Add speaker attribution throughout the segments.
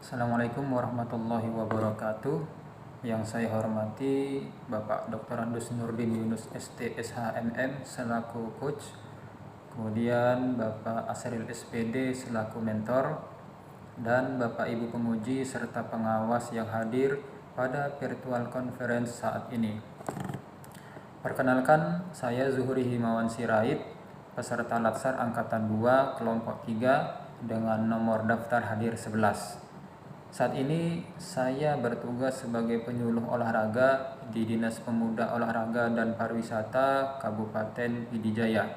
Speaker 1: Assalamualaikum warahmatullahi wabarakatuh. Yang saya hormati Bapak Dr. Andus Nurdin Yunus ST SHMM selaku coach, kemudian Bapak Asril SPD selaku mentor, dan Bapak Ibu penguji serta pengawas yang hadir pada virtual conference saat ini. Perkenalkan, saya Zuhri Himawan Sirait, peserta Latsar Angkatan 2 kelompok 3 dengan nomor daftar hadir 11. Saat ini saya bertugas sebagai penyuluh olahraga di Dinas Pemuda Olahraga dan Pariwisata Kabupaten Pd Jaya.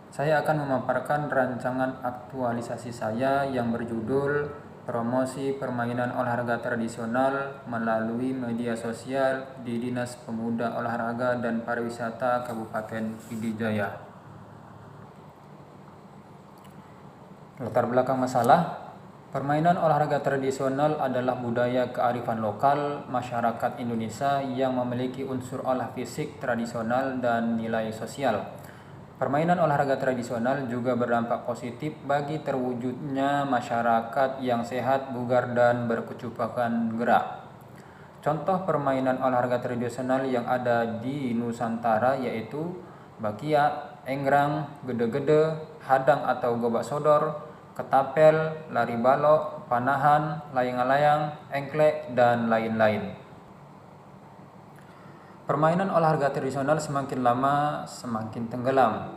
Speaker 1: Saya akan memaparkan rancangan aktualisasi saya yang berjudul Promosi Permainan Olahraga Tradisional melalui Media Sosial di Dinas Pemuda Olahraga dan Pariwisata Kabupaten Pd Jaya. Latar belakang masalah: permainan olahraga tradisional adalah budaya kearifan lokal masyarakat Indonesia yang memiliki unsur olah fisik tradisional dan nilai sosial. Permainan olahraga tradisional juga berdampak positif bagi terwujudnya masyarakat yang sehat, bugar, dan berkecukupan gerak. Contoh permainan olahraga tradisional yang ada di Nusantara yaitu bakia, enggrang, gede-gede, hadang atau gobak sodor, ketapel, lari balok, panahan, layang-layang, engklek, dan lain-lain. Permainan olahraga tradisional semakin lama semakin tenggelam.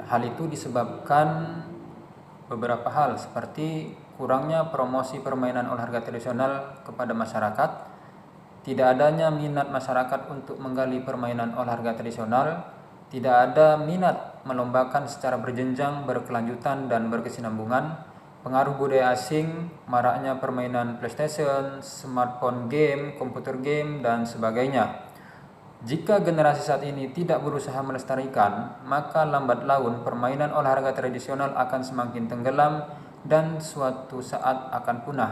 Speaker 1: Hal itu disebabkan beberapa hal seperti kurangnya promosi permainan olahraga tradisional kepada masyarakat, tidak adanya minat masyarakat untuk menggali permainan olahraga tradisional, tidak ada minat melombakan secara berjenjang, berkelanjutan, dan berkesinambungan, pengaruh budaya asing, maraknya permainan PlayStation, smartphone game, komputer game, dan sebagainya. Jika generasi saat ini tidak berusaha melestarikan, maka lambat laun permainan olahraga tradisional akan semakin tenggelam dan suatu saat akan punah.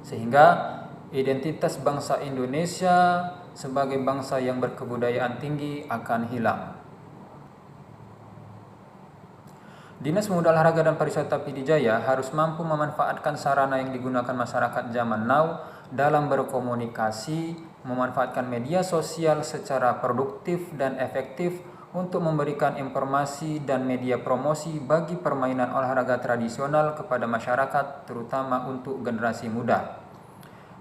Speaker 1: Sehingga identitas bangsa Indonesia sebagai bangsa yang berkebudayaan tinggi akan hilang. Dinas Pemuda Olahraga dan Pariwisata Pd Jaya harus mampu memanfaatkan sarana yang digunakan masyarakat zaman now dalam berkomunikasi, memanfaatkan media sosial secara produktif dan efektif untuk memberikan informasi dan media promosi bagi permainan olahraga tradisional kepada masyarakat, terutama untuk generasi muda.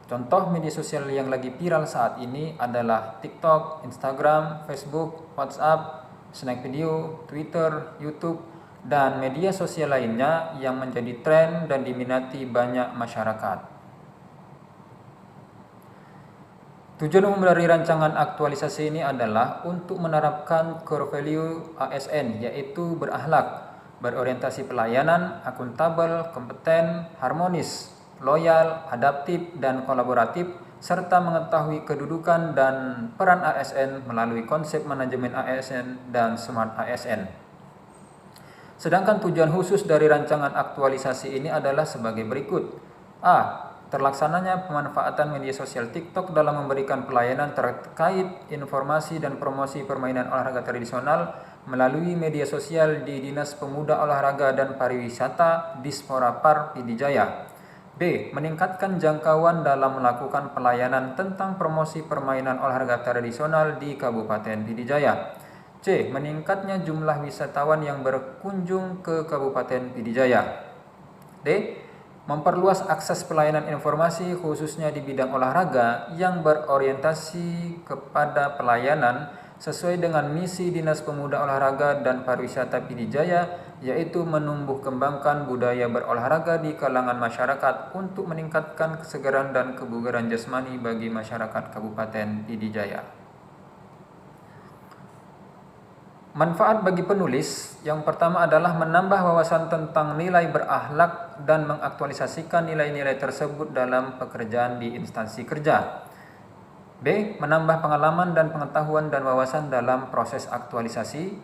Speaker 1: Contoh media sosial yang lagi viral saat ini adalah TikTok, Instagram, Facebook, WhatsApp, Snack Video, Twitter, YouTube, dan media sosial lainnya yang menjadi tren dan diminati banyak masyarakat. Tujuan umum dari rancangan aktualisasi ini adalah untuk menerapkan core value ASN, yaitu berakhlak, berorientasi pelayanan, akuntabel, kompeten, harmonis, loyal, adaptif, dan kolaboratif, serta mengetahui kedudukan dan peran ASN melalui konsep manajemen ASN dan smart ASN. Sedangkan tujuan khusus dari rancangan aktualisasi ini adalah sebagai berikut. A. Terlaksananya pemanfaatan media sosial TikTok dalam memberikan pelayanan terkait informasi dan promosi permainan olahraga tradisional melalui media sosial di Dinas Pemuda Olahraga dan Pariwisata Dispora Par Pd Jaya. B. Meningkatkan jangkauan dalam melakukan pelayanan tentang promosi permainan olahraga tradisional di Kabupaten Pd Jaya. C. Meningkatnya jumlah wisatawan yang berkunjung ke Kabupaten Pd Jaya. D. Memperluas akses pelayanan informasi khususnya di bidang olahraga yang berorientasi kepada pelayanan sesuai dengan misi Dinas Pemuda Olahraga dan Pariwisata Pd Jaya, yaitu menumbuh kembangkan budaya berolahraga di kalangan masyarakat untuk meningkatkan kesegaran dan kebugaran jasmani bagi masyarakat Kabupaten Pd Jaya. Manfaat bagi penulis yang pertama adalah menambah wawasan tentang nilai berakhlak dan mengaktualisasikan nilai-nilai tersebut dalam pekerjaan di instansi kerja. B. Menambah pengalaman dan pengetahuan dan wawasan dalam proses aktualisasi.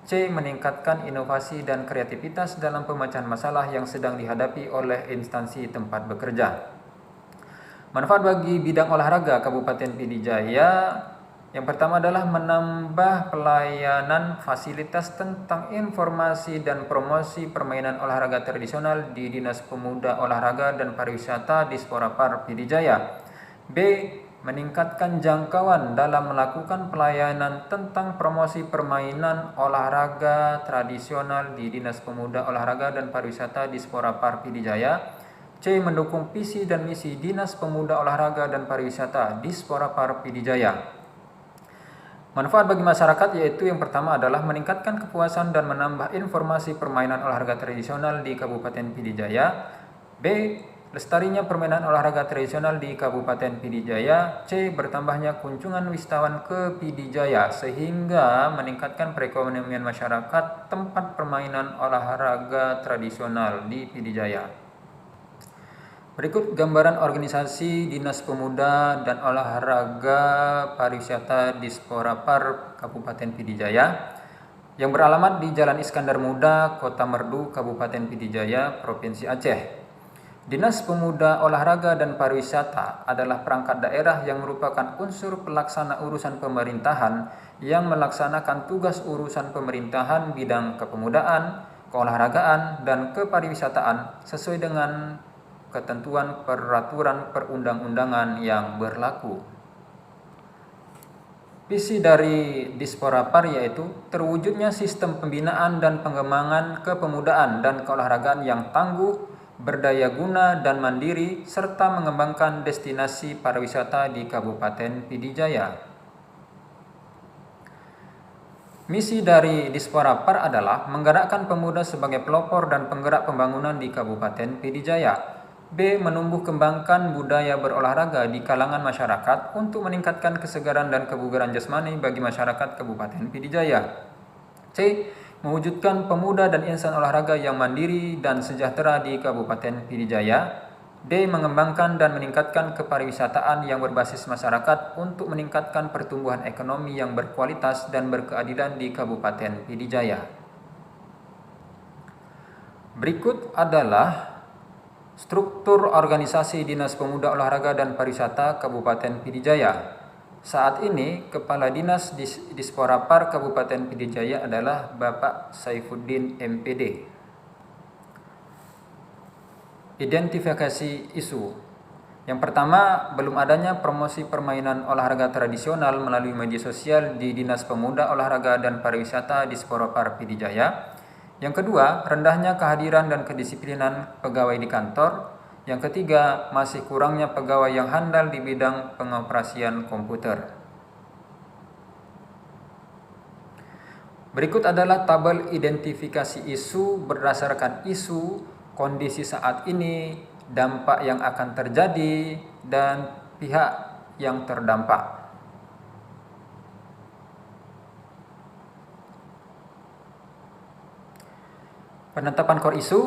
Speaker 1: C. Meningkatkan inovasi dan kreativitas dalam pemecahan masalah yang sedang dihadapi oleh instansi tempat bekerja. Manfaat bagi bidang olahraga Kabupaten Pd Jaya Yang pertama adalah menambah pelayanan fasilitas tentang informasi dan promosi permainan olahraga tradisional di Dinas Pemuda Olahraga dan Pariwisata Dispora Par PD Jaya. B. Meningkatkan jangkauan dalam melakukan pelayanan tentang promosi permainan olahraga tradisional di Dinas Pemuda Olahraga dan Pariwisata Dispora Par PD Jaya. C. Mendukung visi dan misi Dinas Pemuda Olahraga dan Pariwisata Dispora Par PD Jaya. Manfaat bagi masyarakat yaitu yang pertama adalah meningkatkan kepuasan dan menambah informasi permainan olahraga tradisional di Kabupaten PD Jaya. B. Lestarinya permainan olahraga tradisional di Kabupaten PD Jaya. C. Bertambahnya kunjungan wisatawan ke PD Jaya sehingga meningkatkan perekonomian masyarakat tempat permainan olahraga tradisional di PD Jaya. Berikut gambaran organisasi Dinas Pemuda dan Olahraga Pariwisata Dispora Par Kabupaten PD Jaya yang beralamat di Jalan Iskandar Muda, Kota Merdu, Kabupaten PD Jaya, Provinsi Aceh. Dinas Pemuda Olahraga dan Pariwisata adalah perangkat daerah yang merupakan unsur pelaksana urusan pemerintahan yang melaksanakan tugas urusan pemerintahan bidang kepemudaan, keolahragaan, dan kepariwisataan sesuai dengan ketentuan peraturan perundang-undangan yang berlaku. Visi dari Dispora Par yaitu terwujudnya sistem pembinaan dan pengembangan kepemudaan dan keolahragaan yang tangguh, berdaya guna dan mandiri serta mengembangkan destinasi pariwisata di Kabupaten PD Jaya. Misi dari Dispora Par adalah menggerakkan pemuda sebagai pelopor dan penggerak pembangunan di Kabupaten PD Jaya. B. Menumbuh kembangkan budaya berolahraga di kalangan masyarakat untuk meningkatkan kesegaran dan kebugaran jasmani bagi masyarakat Kabupaten PD Jaya. C. Mewujudkan pemuda dan insan olahraga yang mandiri dan sejahtera di Kabupaten PD Jaya. D. Mengembangkan dan meningkatkan kepariwisataan yang berbasis masyarakat untuk meningkatkan pertumbuhan ekonomi yang berkualitas dan berkeadilan di Kabupaten PD Jaya. Berikut adalah struktur organisasi Dinas Pemuda Olahraga dan Pariwisata Kabupaten PD Jaya. Saat ini, Kepala Dinas Dispora Par Kabupaten PD Jaya adalah Bapak Saifuddin MPD. Identifikasi isu. Yang pertama, belum adanya promosi permainan olahraga tradisional melalui media sosial di Dinas Pemuda Olahraga dan Pariwisata Dispora Par PD Jaya. Yang kedua, rendahnya kehadiran dan kedisiplinan pegawai di kantor. Yang ketiga, masih kurangnya pegawai yang handal di bidang pengoperasian komputer. Berikut adalah tabel identifikasi isu berdasarkan isu, kondisi saat ini, dampak yang akan terjadi, dan pihak yang terdampak. Penetapan core isu.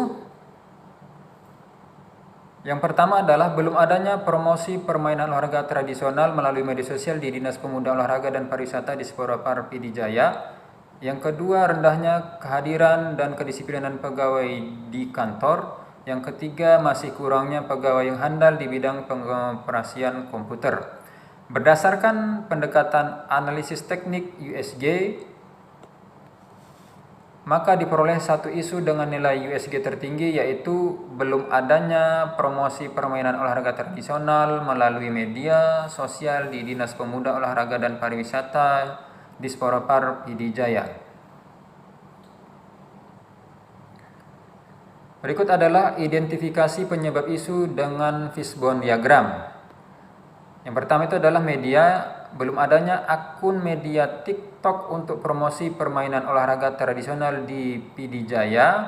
Speaker 1: Yang pertama adalah belum adanya promosi permainan olahraga tradisional melalui media sosial di Dinas Pemuda Olahraga dan Pariwisata Dispora Par PD Jaya. Yang kedua, rendahnya kehadiran dan kedisiplinan pegawai di kantor. Yang ketiga, masih kurangnya pegawai yang handal di bidang pengoperasian komputer. Berdasarkan pendekatan analisis teknik USG, maka diperoleh satu isu dengan nilai USG tertinggi yaitu belum adanya promosi permainan olahraga tradisional melalui media sosial di Dinas Pemuda Olahraga dan Pariwisata Dispora Par PD Jaya. Berikut adalah identifikasi penyebab isu dengan fishbone diagram. Yang pertama itu adalah media. Belum adanya akun media TikTok untuk promosi permainan olahraga tradisional di PD Jaya.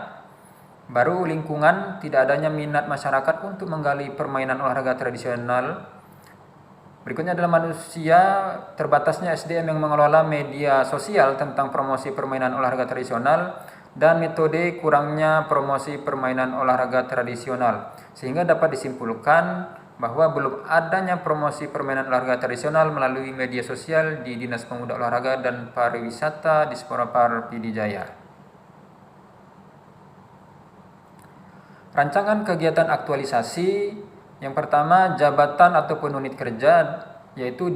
Speaker 1: Baru lingkungan, tidak adanya minat masyarakat untuk menggali permainan olahraga tradisional. Berikutnya adalah manusia, terbatasnya SDM yang mengelola media sosial tentang promosi permainan olahraga tradisional, dan metode kurangnya promosi permainan olahraga tradisional. Sehingga dapat disimpulkan bahwa belum adanya promosi permainan olahraga tradisional melalui media sosial di Dinas Pemuda Olahraga dan Pariwisata Dispora Par PD Jaya. Rancangan kegiatan aktualisasi. Yang pertama, jabatan ataupun unit kerja yaitu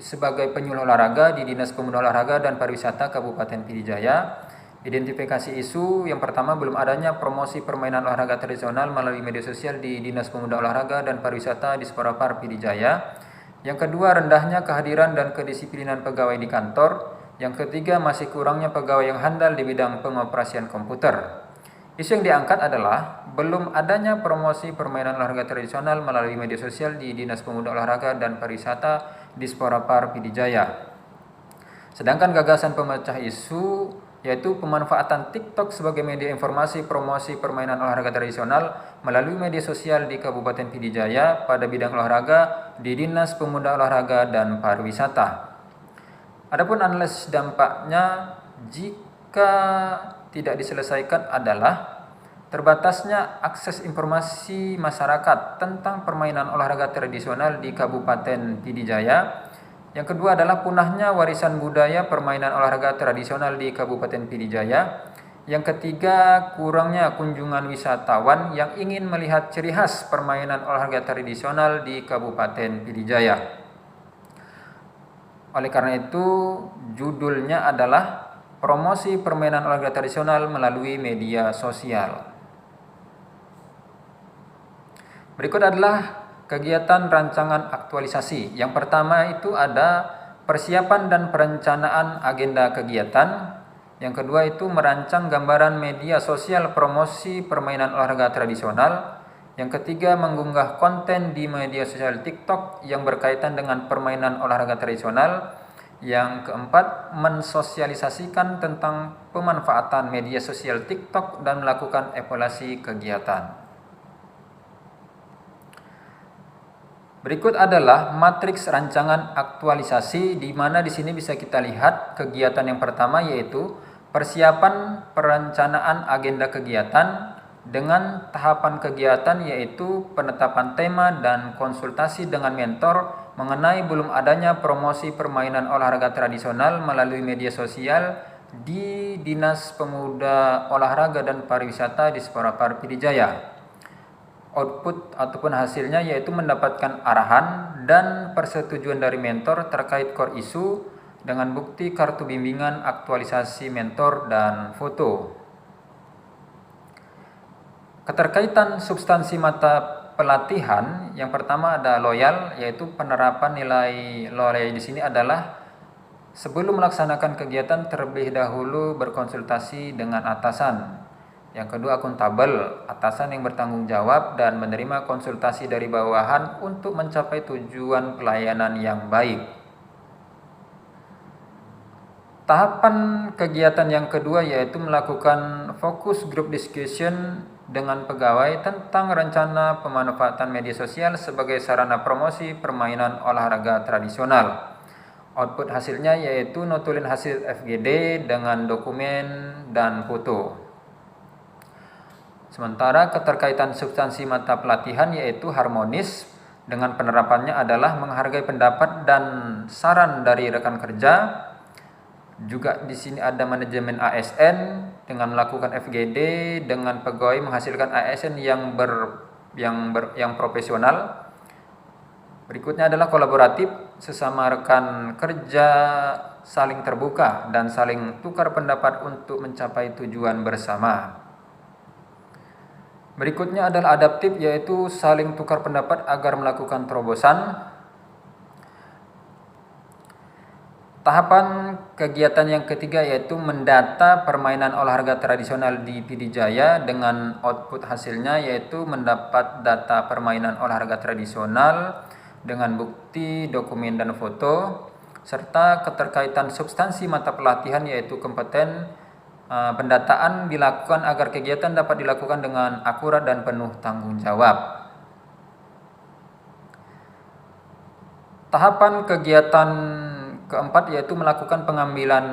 Speaker 1: sebagai penyuluh olahraga di Dinas Pemuda Olahraga dan Pariwisata Kabupaten Pidijaya. Identifikasi isu yang pertama, belum adanya promosi permainan olahraga tradisional melalui media sosial di Dinas Pemuda Olahraga dan Pariwisata di Sporapar Pidijaya. Yang kedua, rendahnya kehadiran dan kedisiplinan pegawai di kantor. Yang ketiga, masih kurangnya pegawai yang handal di bidang pengoperasian komputer. Isu yang diangkat adalah belum adanya promosi permainan olahraga tradisional melalui media sosial di Dinas Pemuda Olahraga dan Pariwisata di Sporapar Pidijaya. Sedangkan gagasan pemecah isu yaitu pemanfaatan TikTok sebagai media informasi promosi permainan olahraga tradisional melalui media sosial di Kabupaten Pidijaya pada bidang olahraga di Dinas Pemuda Olahraga dan Pariwisata. Adapun analisis dampaknya jika tidak diselesaikan adalah terbatasnya akses informasi masyarakat tentang permainan olahraga tradisional di Kabupaten Pidijaya. Yang kedua adalah punahnya warisan budaya permainan olahraga tradisional di Kabupaten Pidijaya. Yang ketiga, kurangnya kunjungan wisatawan yang ingin melihat ciri khas permainan olahraga tradisional di Kabupaten Pidijaya. Oleh karena itu, judulnya adalah promosi permainan olahraga tradisional melalui media sosial. Berikut adalah kegiatan rancangan aktualisasi. Yang pertama itu ada persiapan dan perencanaan agenda kegiatan. Yang kedua itu merancang gambaran media sosial promosi permainan olahraga tradisional. Yang ketiga, mengunggah konten di media sosial TikTok yang berkaitan dengan permainan olahraga tradisional. Yang keempat, mensosialisasikan tentang pemanfaatan media sosial TikTok dan melakukan evaluasi kegiatan. Berikut adalah matriks rancangan aktualisasi, di mana di sini bisa kita lihat kegiatan yang pertama yaitu persiapan perencanaan agenda kegiatan dengan tahapan kegiatan yaitu penetapan tema dan konsultasi dengan mentor mengenai belum adanya promosi permainan olahraga tradisional melalui media sosial di Dinas Pemuda Olahraga dan Pariwisata di Sporapar Pidijaya. Output ataupun hasilnya yaitu mendapatkan arahan dan persetujuan dari mentor terkait core isu dengan bukti kartu bimbingan, aktualisasi mentor, dan foto. Keterkaitan substansi mata pelatihan, yang pertama ada loyal, yaitu penerapan nilai loyal di sini adalah sebelum melaksanakan kegiatan terlebih dahulu berkonsultasi dengan atasan. Yang kedua, akuntabel, atasan yang bertanggung jawab dan menerima konsultasi dari bawahan untuk mencapai tujuan pelayanan yang baik. Tahapan kegiatan yang kedua yaitu melakukan focus group discussion dengan pegawai tentang rencana pemanfaatan media sosial sebagai sarana promosi permainan olahraga tradisional. Output hasilnya yaitu notulin hasil FGD dengan dokumen dan foto. Sementara keterkaitan substansi mata pelatihan yaitu harmonis dengan penerapannya adalah menghargai pendapat dan saran dari rekan kerja. Juga di sini ada manajemen ASN dengan melakukan FGD dengan pegawai menghasilkan ASN yang profesional. Berikutnya adalah kolaboratif, sesama rekan kerja saling terbuka dan saling tukar pendapat untuk mencapai tujuan bersama. Berikutnya adalah adaptif, yaitu saling tukar pendapat agar melakukan terobosan. Tahapan kegiatan yang ketiga yaitu mendata permainan olahraga tradisional di Pidijaya dengan output hasilnya yaitu mendapat data permainan olahraga tradisional dengan bukti, dokumen, dan foto, serta keterkaitan substansi mata pelatihan yaitu kompeten. Pendataan dilakukan agar kegiatan dapat dilakukan dengan akurat dan penuh tanggung jawab. Tahapan kegiatan keempat yaitu melakukan pengambilan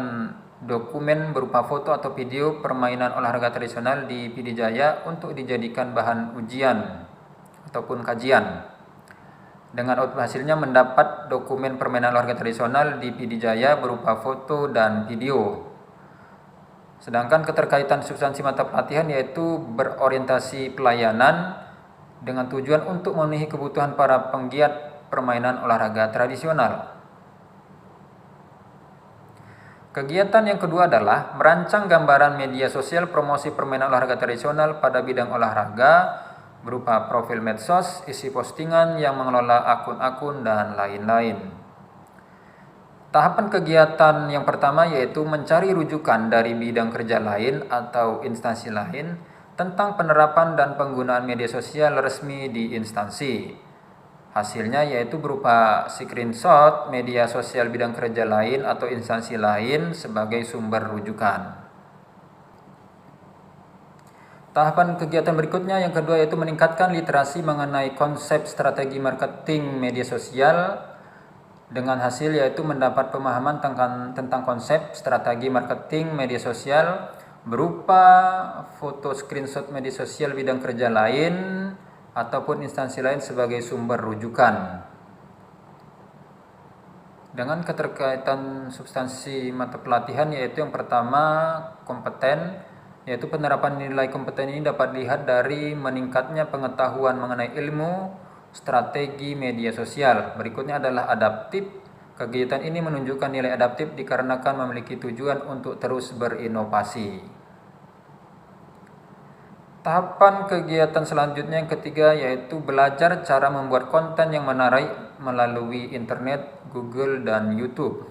Speaker 1: dokumen berupa foto atau video permainan olahraga tradisional di Pidijaya untuk dijadikan bahan ujian ataupun kajian. Dengan output hasilnya mendapat dokumen permainan olahraga tradisional di Pidijaya berupa foto dan video. Sedangkan keterkaitan substansi mata pelatihan yaitu berorientasi pelayanan dengan tujuan untuk memenuhi kebutuhan para penggiat permainan olahraga tradisional. Kegiatan yang kedua adalah merancang gambaran media sosial promosi permainan olahraga tradisional pada bidang olahraga berupa profil medsos, isi postingan yang mengelola akun-akun, dan lain-lain. Tahapan kegiatan yang pertama yaitu mencari rujukan dari bidang kerja lain atau instansi lain tentang penerapan dan penggunaan media sosial resmi di instansi. Hasilnya yaitu berupa screenshot media sosial bidang kerja lain atau instansi lain sebagai sumber rujukan. Tahapan kegiatan berikutnya yang kedua yaitu meningkatkan literasi mengenai konsep strategi marketing media sosial dengan hasil yaitu mendapat pemahaman tentang konsep strategi marketing media sosial berupa foto screenshot media sosial bidang kerja lain ataupun instansi lain sebagai sumber rujukan. Dengan keterkaitan substansi mata pelatihan yaitu yang pertama kompeten, yaitu penerapan nilai kompeten ini dapat dilihat dari meningkatnya pengetahuan mengenai ilmu strategi media sosial. Berikutnya adalah adaptif. Kegiatan ini menunjukkan nilai adaptif dikarenakan memiliki tujuan untuk terus berinovasi. Tahapan kegiatan selanjutnya yang ketiga yaitu belajar cara membuat konten yang menarik melalui internet, Google, dan YouTube.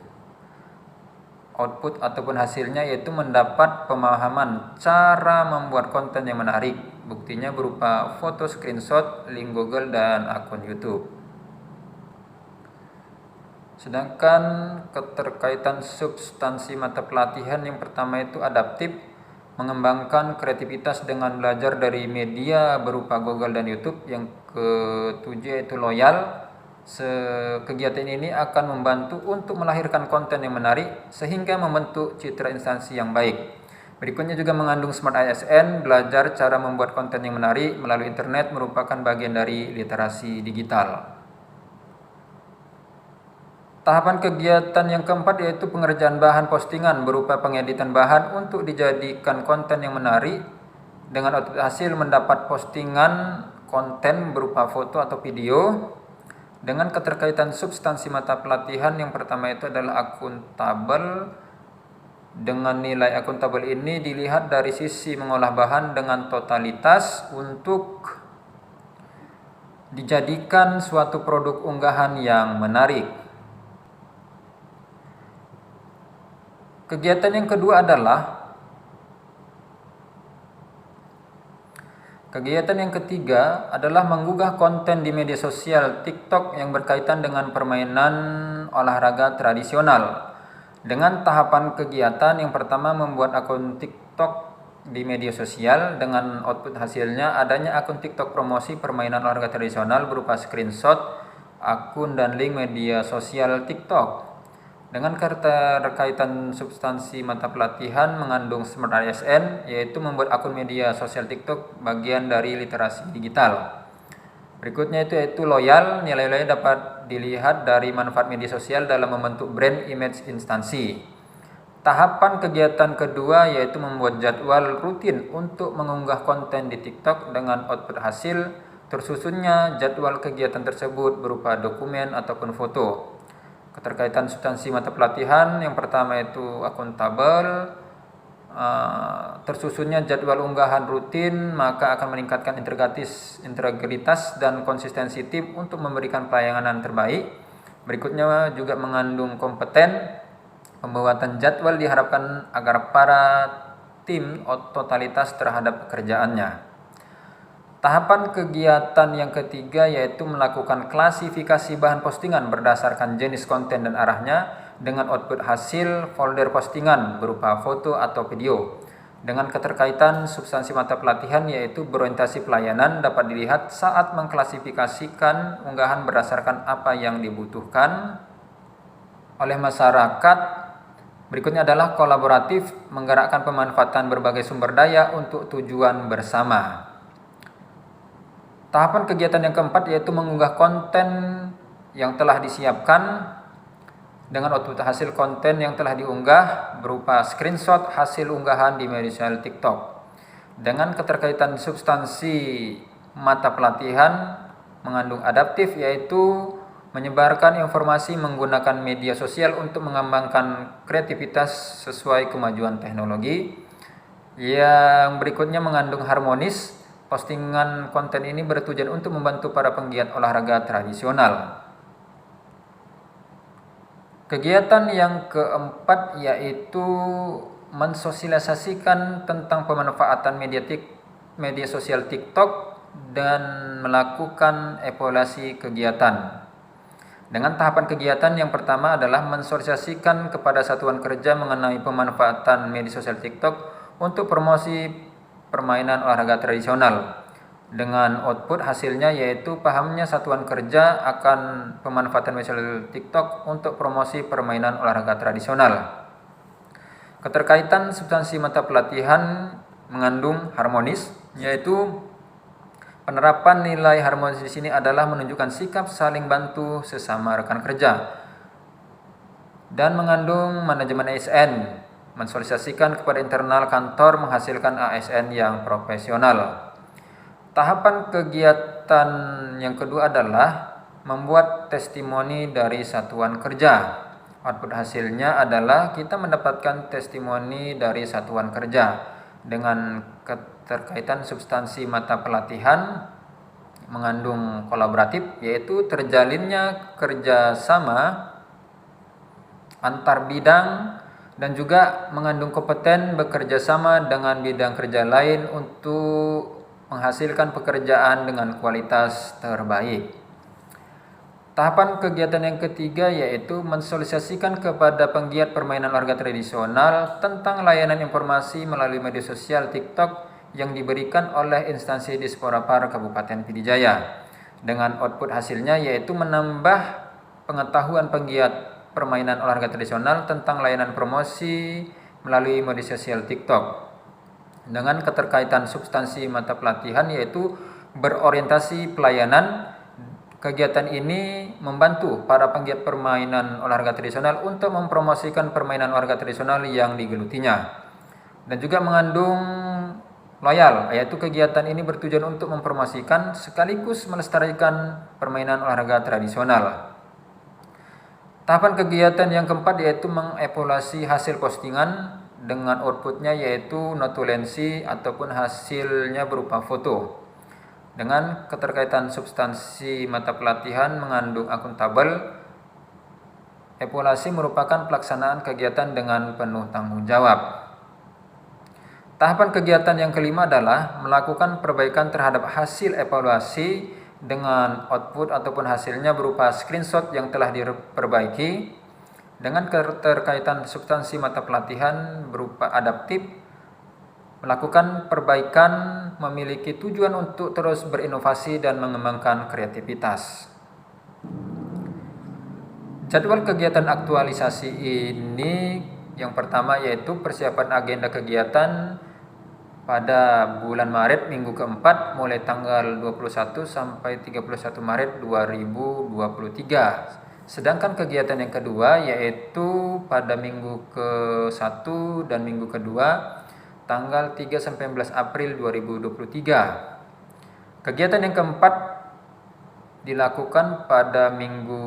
Speaker 1: Output ataupun hasilnya yaitu mendapat pemahaman cara membuat konten yang menarik. Buktinya berupa foto screenshot, link Google, dan akun YouTube. Sedangkan keterkaitan substansi mata pelatihan yang pertama itu adaptif, mengembangkan kreativitas dengan belajar dari media berupa Google dan YouTube. Yang ketujuh yaitu loyal. Kegiatan ini akan membantu untuk melahirkan konten yang menarik sehingga membentuk citra instansi yang baik. Berikutnya juga mengandung Smart ASN, belajar cara membuat konten yang menarik melalui internet merupakan bagian dari literasi digital. Tahapan kegiatan yang keempat yaitu pengerjaan bahan postingan berupa pengeditan bahan untuk dijadikan konten yang menarik. Dengan output hasil mendapat postingan konten berupa foto atau video. Dengan keterkaitan substansi mata pelatihan yang pertama itu adalah akuntabel. Dengan nilai akuntabel ini dilihat dari sisi mengolah bahan dengan totalitas untuk dijadikan suatu produk unggahan yang menarik. Kegiatan yang kedua adalah Kegiatan yang ketiga adalah mengunggah konten di media sosial TikTok yang berkaitan dengan permainan olahraga tradisional. Dengan tahapan kegiatan yang pertama membuat akun TikTok di media sosial dengan output hasilnya adanya akun TikTok promosi permainan olahraga tradisional berupa screenshot akun dan link media sosial TikTok. Dengan keterkaitan substansi mata pelatihan mengandung Smart ASN yaitu membuat akun media sosial TikTok bagian dari literasi digital. Berikutnya yaitu loyal. Nilai-nilai dapat dilihat dari manfaat media sosial dalam membentuk brand image instansi. Tahapan kegiatan kedua yaitu membuat jadwal rutin untuk mengunggah konten di TikTok dengan output hasil tersusunnya jadwal kegiatan tersebut berupa dokumen ataupun foto. Keterkaitan substansi mata pelatihan yang pertama itu akuntabel, tersusunnya jadwal unggahan rutin maka akan meningkatkan integritas dan konsistensi tim untuk memberikan pelayanan terbaik. Berikutnya juga mengandung kompeten. Pembuatan jadwal diharapkan agar para tim totalitas terhadap pekerjaannya. Tahapan kegiatan yang ketiga yaitu melakukan klasifikasi bahan postingan berdasarkan jenis konten dan arahnya dengan output hasil folder postingan berupa foto atau video. Dengan keterkaitan substansi mata pelatihan yaitu berorientasi pelayanan dapat dilihat saat mengklasifikasikan unggahan berdasarkan apa yang dibutuhkan oleh masyarakat. Berikutnya adalah kolaboratif, menggerakkan pemanfaatan berbagai sumber daya untuk tujuan bersama. Tahapan kegiatan yang keempat yaitu mengunggah konten yang telah disiapkan dengan output hasil konten yang telah diunggah berupa screenshot hasil unggahan di media sosial TikTok. Dengan keterkaitan substansi mata pelatihan mengandung adaptif yaitu menyebarkan informasi menggunakan media sosial untuk mengembangkan kreativitas sesuai kemajuan teknologi. Yang berikutnya mengandung harmonis. Postingan konten ini bertujuan untuk membantu para penggiat olahraga tradisional. Kegiatan yang keempat yaitu mensosialisasikan tentang pemanfaatan media sosial TikTok dan melakukan evaluasi kegiatan. Dengan tahapan kegiatan yang pertama adalah mensosialisasikan kepada satuan kerja mengenai pemanfaatan media sosial TikTok untuk promosi permainan olahraga tradisional. Dengan output hasilnya yaitu pahamnya satuan kerja akan pemanfaatan media sosial TikTok untuk promosi permainan olahraga tradisional. Keterkaitan substansi mata pelatihan mengandung harmonis, yaitu penerapan nilai harmonis di sini adalah menunjukkan sikap saling bantu sesama rekan kerja. Dan mengandung manajemen ASN, mensosialisasikan kepada internal kantor menghasilkan ASN yang profesional. Tahapan kegiatan yang kedua adalah membuat testimoni dari satuan kerja. Output hasilnya adalah kita mendapatkan testimoni dari satuan kerja. Dengan keterkaitan substansi mata pelatihan mengandung kolaboratif, yaitu terjalinnya kerjasama antar bidang dan juga mengandung kompeten bekerja sama dengan bidang kerja lain untuk menghasilkan pekerjaan dengan kualitas terbaik. Tahapan kegiatan yang ketiga yaitu mensosialisasikan kepada penggiat permainan olahraga tradisional tentang layanan informasi melalui media sosial TikTok yang diberikan oleh instansi Disporapar Kabupaten Pidijaya. Dengan output hasilnya yaitu menambah pengetahuan penggiat permainan olahraga tradisional tentang layanan promosi melalui media sosial TikTok. Dengan keterkaitan substansi mata pelatihan yaitu berorientasi pelayanan. Kegiatan ini membantu para penggiat permainan olahraga tradisional untuk mempromosikan permainan olahraga tradisional yang digelutinya. Dan juga mengandung loyal, yaitu kegiatan ini bertujuan untuk mempromosikan sekaligus melestarikan permainan olahraga tradisional. Tahapan kegiatan yang keempat yaitu mengevaluasi hasil postingan dengan outputnya yaitu notulensi ataupun hasilnya berupa foto. Dengan keterkaitan substansi mata pelatihan mengandung akuntabel, evaluasi merupakan pelaksanaan kegiatan dengan penuh tanggung jawab. Tahapan kegiatan yang kelima adalah melakukan perbaikan terhadap hasil evaluasi dengan output ataupun hasilnya berupa screenshot yang telah diperbaiki. Dengan keterkaitan substansi mata pelatihan berupa adaptif, melakukan perbaikan memiliki tujuan untuk terus berinovasi dan mengembangkan kreativitas. Jadwal kegiatan aktualisasi ini yang pertama yaitu persiapan agenda kegiatan pada bulan Maret minggu keempat mulai tanggal 21 sampai 31 Maret 2023. Sedangkan kegiatan yang kedua yaitu pada minggu ke-1 dan minggu kedua tanggal 3 sampai 11 April 2023. Kegiatan yang keempat dilakukan pada minggu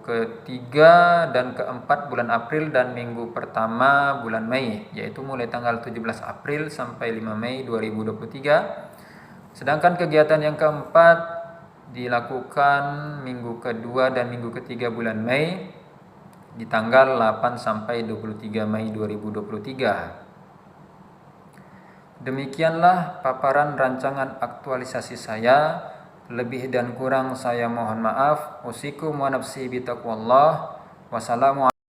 Speaker 1: ketiga dan keempat bulan April dan minggu pertama bulan Mei, yaitu mulai tanggal 17 April sampai 5 Mei 2023. Sedangkan kegiatan yang keempat dilakukan minggu kedua dan minggu ketiga bulan Mei di tanggal 8 sampai 23 Mei 2023. Demikianlah paparan rancangan aktualisasi saya. Lebih dan kurang saya mohon maaf. Usikum wa nafsi bitaqwallah. Wassalamualaikum